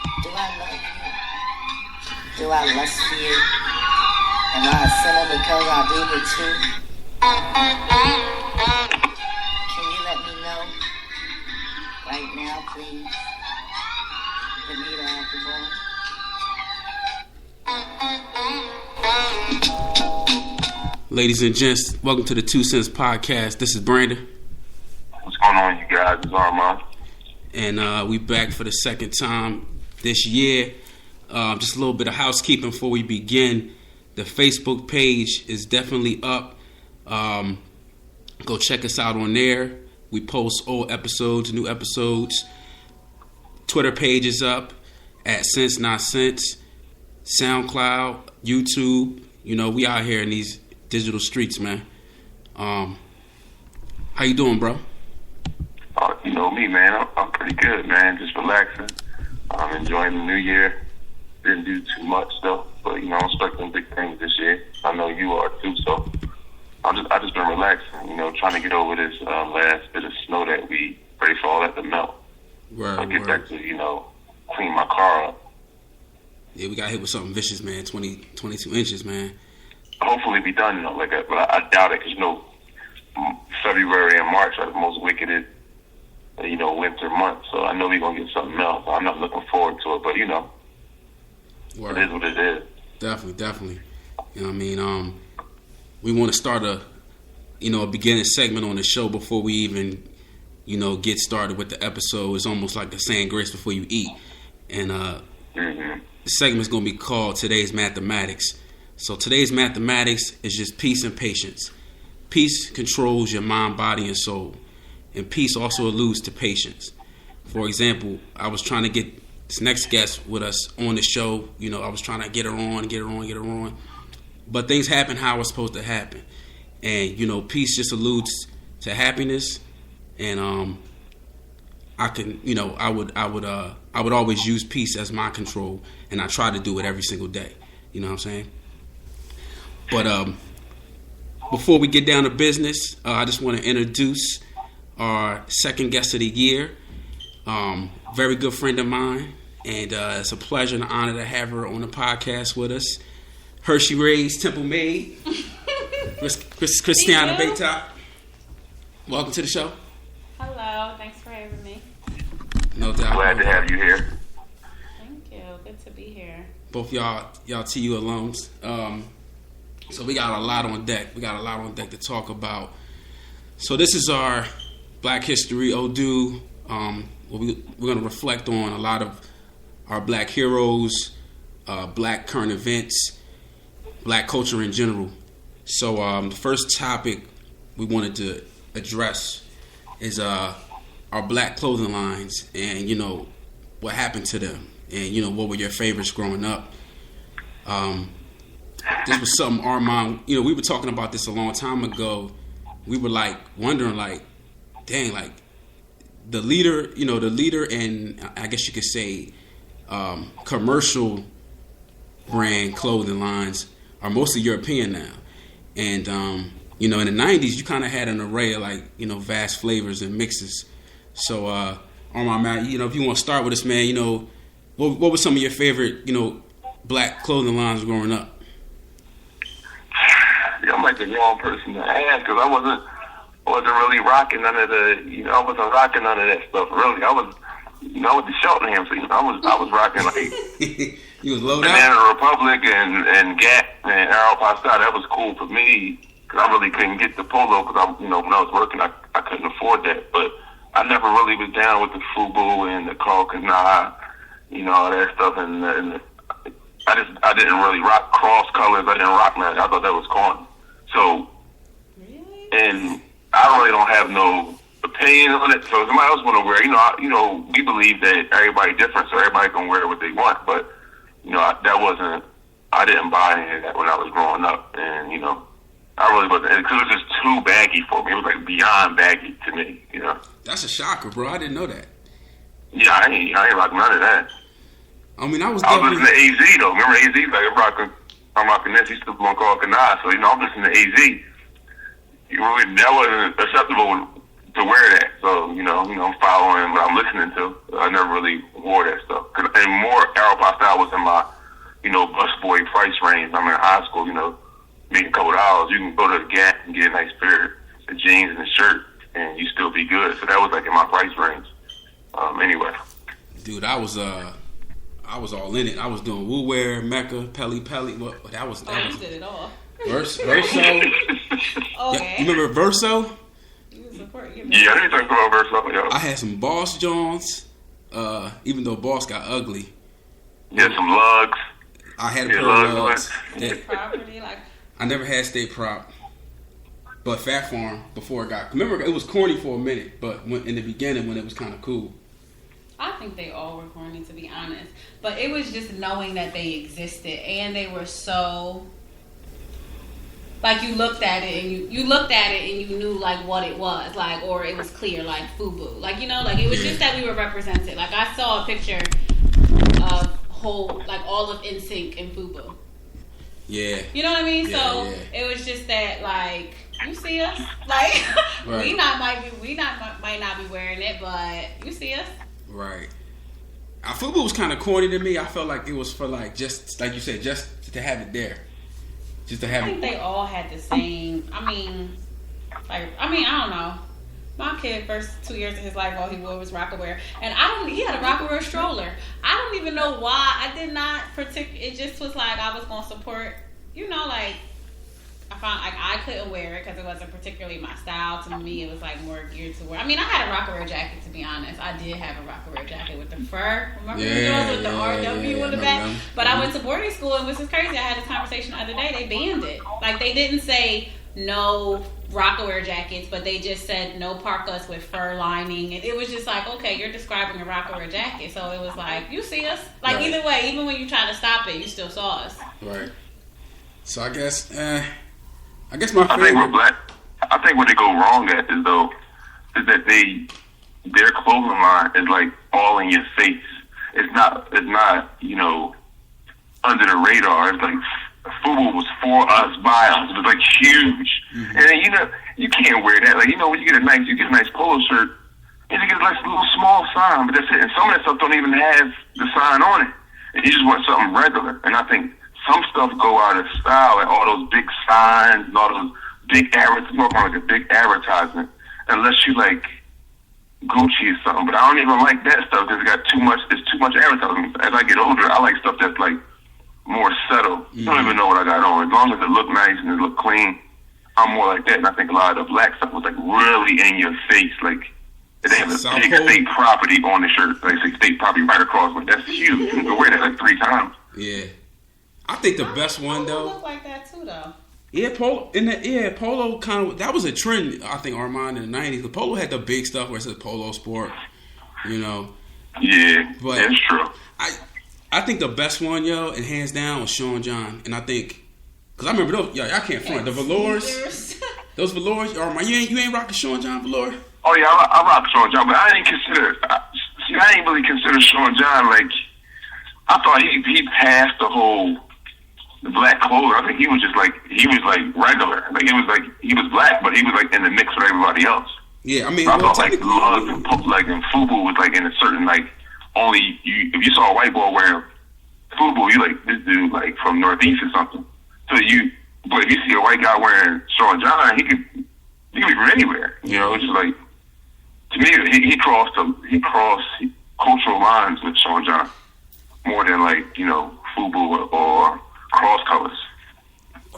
Do I love you? Do I lust for you? Am I a sinner because I do the two? Can you let me know? Right now, please. Benita Applebone. Ladies and gents, welcome to the 2 Cents Podcast. This is Brandon. What's going on, you guys? It's Armand. And we back for the second time this year. Just a little bit of housekeeping before we begin. The Facebook page is definitely up. Go check us out on there. We post old episodes, new episodes. Twitter page is up at Sense Not Sense. SoundCloud, YouTube. You know, we out here in these digital streets, man. How you doing, bro? You know me, man. I'm pretty good, man. Just relaxing. I'm enjoying the new year. Didn't do too much though, but you know, I'm expecting big things this year. I know you are too, so I just been relaxing. You know, trying to get over this last bit of snow that we ready for all that to melt. I'll get back to clean my car up. Yeah, we got hit with something vicious, man. 22 inches, man. Hopefully, be done. But I doubt it, because February and March are the most wicked. Winter months. So I know we're gonna get something else. I'm not looking forward to it, but Word. It is what it is. Definitely. You know what I mean? We want to start a beginning segment on the show before we even, get started with the episode. It's almost like a saying grace before you eat. And the segment's going to be called Today's Mathematics. So today's mathematics is just peace and patience. Peace controls your mind, body, and soul. And peace also alludes to patience. For example, I was trying to get this next guest with us on the show. I was trying to get her on. But things happen how it's supposed to happen. And, peace just alludes to happiness. And I would always use peace as my control. And I try to do it every single day. You know what I'm saying? But before we get down to business, I just want to introduce our second guest of the year. Very good friend of mine, and it's a pleasure and an honor to have her on the podcast with us. Hershey raised, Temple made, Christiana Baytop. Welcome to the show. Hello, thanks for having me. No doubt. Glad to have you here. Thank you. Good to be here. Both y'all TU alums. So we got a lot on deck. To talk about. So this is our Black History Odu. We're going to reflect on a lot of our black heroes, black current events, black culture in general. So the first topic we wanted to address is our black clothing lines and, what happened to them and, what were your favorites growing up. This was something Armand, we were talking about this a long time ago. We were wondering dang, the leader and I guess you could say commercial brand clothing lines are mostly European now. And, in the 90s, you kind of had an array of vast flavors and mixes. So, Armand, man, if you want to start with us, man, what were some of your favorite, black clothing lines growing up? Yeah, I'm like the wrong person to ask, because I wasn't really rocking none of the, I wasn't rocking none of that stuff, really. I was, with the Cheltenham, so, I was rocking, you was low Banana down? Republic and Gap and Aeropostale. That was cool for me, because I really couldn't get the polo, because, when I was working, I couldn't afford that. But I never really was down with the FUBU and the Carl Canai, all that stuff. And I didn't really rock cross colors. I didn't rock that. I thought that was corny. So, and I really don't have no opinion on it. So if somebody else want to wear, we believe that everybody's different, so everybody can wear what they want. But I didn't buy any of that when I was growing up, and I really wasn't, because it was just too baggy for me. It was beyond baggy to me. That's a shocker, bro. I didn't know that. Yeah, I ain't rocking none of that. I mean, I was listening to AZ though. Remember AZ? I'm rocking this. He's still on Carl Canai, so I'm listening to AZ. That wasn't acceptable to wear that. So I'm following what I'm listening to. I never really wore that stuff. Cause and more Aeropostale style was in my, busboy price range. I'm in high school, making a couple dollars. You can go to the Gap and get a nice pair of jeans and a shirt, and you still be good. So that was like in my price range. Anyway. Dude, I was all in it. I was doing Woo Wear, Mecca, Pelly. What that was. You did it all. Verso. Okay. You remember Verso? You support your Yeah, I didn't talk about Verso. Yeah. I had some Boss Jones. Even though Boss got ugly. Yeah, some lugs. I had a pair of lugs. property, like I never had State Prop. But Fat Farm, before it got... Remember, it was corny for a minute, but in the beginning when it was kind of cool. I think they all were corny, to be honest. But it was just knowing that they existed, and they were so... Like, you looked at it, and you looked at it, and you knew, like, what it was. Like, or it was clear, like, FUBU. Like, like, it was just that we were represented. Like, I saw a picture of all of NSYNC and FUBU. Yeah. You know what I mean? Yeah, so yeah. it was just that, like, you see us, like Right. we might not be wearing it, but you see us. Right. FUBU was kind of corny to me. I felt like it was for like just like you said, just to have it there, just to have I think it. they all had the same. I don't know. My kid, first 2 years of his life, all he wore was Rocawear, and he had a Rocawear stroller. I don't even know why. I did not it just was like I was gonna support. Like I found like I couldn't wear it because it wasn't particularly my style. To me, it was like more geared to wear. I mean, I had a Rocawear jacket, to be honest. I did have a Rocawear jacket with the fur. Remember those with the RW on the back? But I went to boarding school, and this is crazy. I had this conversation the other day. They banned it. Like, they didn't say no Rocawear jackets, but they just said no parkas with fur lining. And it was just like, okay, you're describing a Rocawear jacket. So it was like, you see us. Like, Right. Either way, even when you try to stop it, you still saw us. Right. So I guess my I think we're favorite. black. I think what they go wrong at is that their clothing line is like all in your face. It's not under the radar. It's like FUBU was for us, by us. It was like huge, and then, you can't wear that. Like, when you get a nice polo shirt, you get like a little small sign, but that's it. And some of that stuff don't even have the sign on it. And you just want something regular. And I think some stuff go out of style, like all those big signs and all those big like a big advertisement, unless you like Gucci or something. But I don't even like that stuff because it's too much advertisement. As I get older, I like stuff that's like more settled. I don't even know what I got on. As long as it look nice and it look clean, I'm more like that. And I think a lot of the black stuff was like really in your face, like they have a South big Pole. state property on the shirt. Like say state property right across. Like that's huge. You can wear that like 3 times. Yeah. I think the best one Polo though. look like that too, though. Yeah, Polo kind of, that was a trend, I think, Armand, in the 90s. The Polo had the big stuff where it says Polo Sport, Yeah, But that's true. I think the best one, and hands down, was Sean John. And I think, because I remember those, I can't front. The velours, those velours, Armand, you ain't rocking Sean John velour? Oh yeah, I rock Sean John, but I didn't really consider Sean John like, I thought he passed the black clothes. I think he was regular. Like, it was like he was black, but he was like in the mix with everybody else. Yeah, I mean, I thought like Lug and FUBU was like in a certain like only if you saw a white boy wearing FUBU, you like this dude like from Northeast or something. But if you see a white guy wearing Sean John, he could be from anywhere. It's just like, to me he crossed cultural lines with Sean John more than like FUBU or cross colors.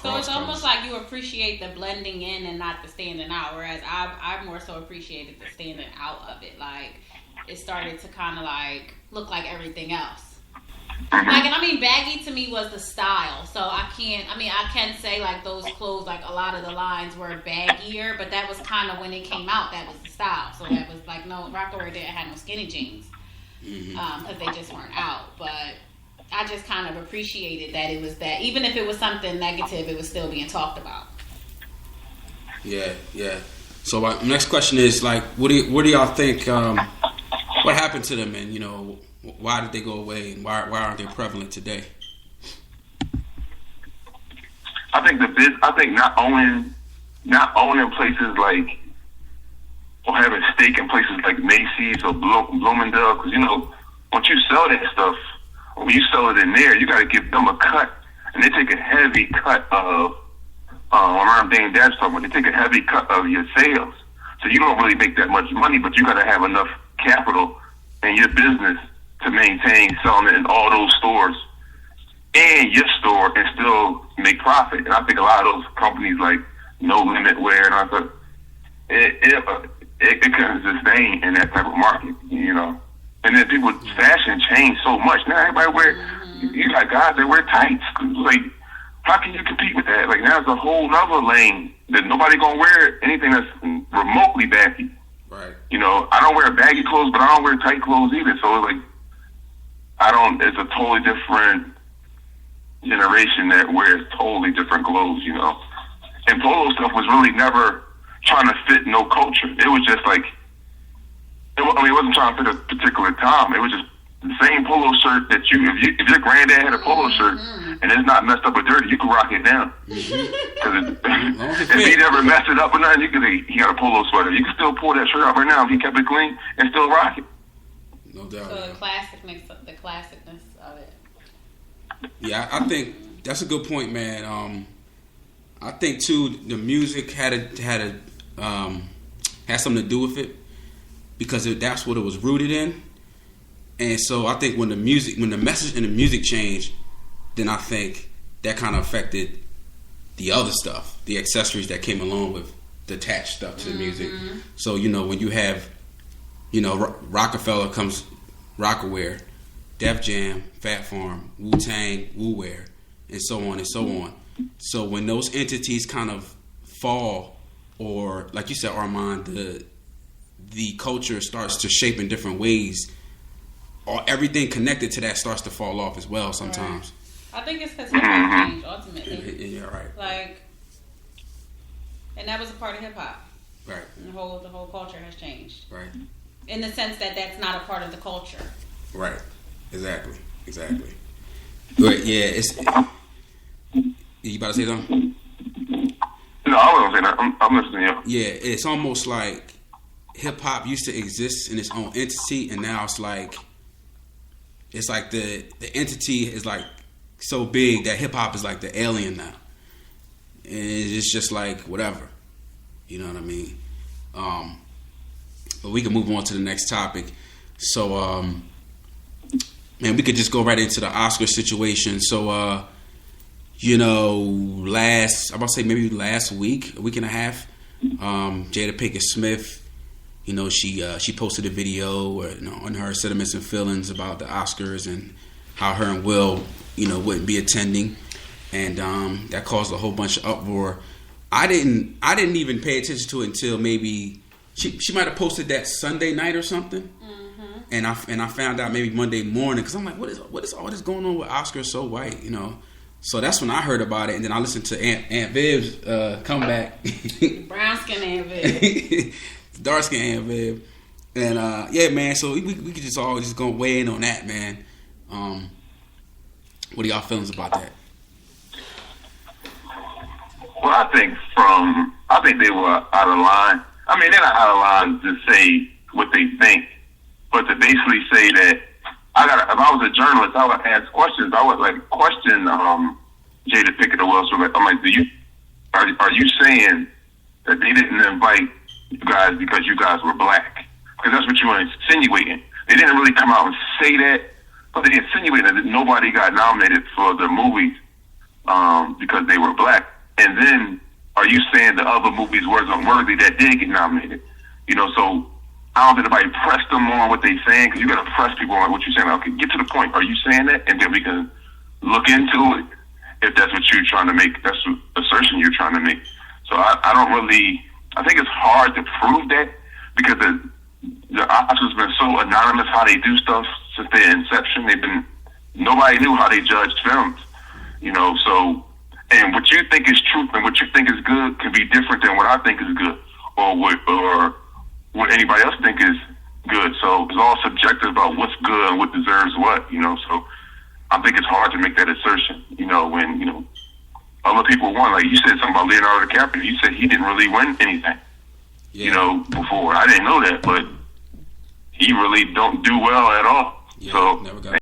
So it's almost like you appreciate the blending in and not the standing out, whereas I more so appreciated the standing out of it. Like, it started to kind of like look like everything else. Like, and I mean, baggy to me was the style. So I can say like those clothes, like a lot of the lines were baggier, but that was kind of when it came out, that was the style. So that was like, no, Rocawear didn't have no skinny jeans because they just weren't out. But I just kind of appreciated that it was that. Even if it was something negative, it was still being talked about. Yeah. So my next question is like, what do y'all think? What happened to them, and why did they go away, and why aren't they prevalent today? I think not owning places like, or having stake in places like Macy's or Bloomingdale, because once you sell that stuff, when you sell it in there, you got to give them a cut, and they take a heavy cut of. I remember Dame Dad's talking about they take a heavy cut of your sales, so you don't really make that much money, but you got to have enough capital in your business to maintain selling it in all those stores and your store and still make profit. And I think a lot of those companies like No Limit Wear and I thought it couldn't sustain in that type of market, you know. And then people, fashion changed so much. Now everybody wear, you got guys that wear tights. Like, how can you compete with that? Like, now it's a whole nother lane that nobody gonna wear anything that's remotely baggy. Right. You know, I don't wear baggy clothes, but I don't wear tight clothes either. So it's like, it's a totally different generation that wears totally different clothes, you know. And polo stuff was really never trying to fit no culture. It was just like, it wasn't trying to fit a particular time. It was just the same polo shirt that if your granddad had a polo shirt and it's not messed up or dirty, you can rock it down. Because if he never messed it up or nothing, you could say he got a polo sweater. You can still pull that shirt out right now if he kept it clean and still rock it. No doubt. So the classicness of it. Yeah, I think that's a good point, man. I think too the music had something to do with it because that's what it was rooted in. And so I think when the message and the music changed, then I think that kind of affected the other stuff, the accessories that came along with the attached stuff to the music. So, you know, when you have, you know, Rockefeller comes Rockaware, Def Jam, Fat Farm, Wu-Tang, Wu-Wear, and so on and so on. So when those entities kind of fall, or like you said, Armand, the culture starts to shape in different ways, or everything connected to that starts to fall off as well sometimes. Right. I think it's because hip hop changed ultimately. Yeah, right. Like, and that was a part of hip hop. Right. And the whole culture has changed. Right. In the sense that that's not a part of the culture. Right. Exactly. But yeah, you about to say something? No, I wasn't saying that. I'm listening to you. Yeah, it's almost like hip hop used to exist in its own entity, and now it's like the entity is like so big that hip hop is like the alien now, and it's just like whatever, you know what I mean? But we can move on to the next topic. So, man, we could just go right into the Oscar situation. So, you know, last week, a week and a half, Jada Pinkett Smith, you know, she posted a video on her sentiments and feelings about the Oscars and how her and Will, you know, wouldn't be attending, and that caused a whole bunch of uproar. I didn't even pay attention to it until maybe she might have posted that Sunday night or something, and I found out maybe Monday morning because I'm like, what is all this going on with Oscar So White, you know? So that's when I heard about it, and then I listened to Aunt Viv's comeback. Brown skin Aunt Viv. Dark skin Aunt Viv. And yeah, man, so we could just all just go weigh in on that, man. What are y'all feelings about that? Well, I think they were out of line. I mean, they're not out of line to say what they think, but to basically say that if I was a journalist, I would ask questions. I would question Jada Pinkett or Will Smith. I'm like, are you saying that they didn't invite you guys because you guys were black? Because that's what you were insinuating. They didn't really come out and say that, but they insinuated that nobody got nominated for the movies because they were black. And then, are you saying the other movies wasn't worthy that did get nominated? You know, so I don't think anybody pressed them on what they saying, because you got to press people on what you're saying. Okay, get to the point. Are you saying that? And then we can look into it if that's what you're trying to make. That's the assertion you're trying to make. So I think it's hard to prove that, because the Oscars been so anonymous how they do stuff since their inception. Nobody knew how they judged films, you know. So, and what you think is truth and what you think is good can be different than what I think is good, or what anybody else think is good. So it's all subjective about what's good and what deserves what, you know. So I think it's hard to make that assertion, you know, when, you know, other people won. Like you said something about Leonardo DiCaprio. You said he didn't really win anything, you know, before. I didn't know that, but he really don't do well at all. Yeah, so never got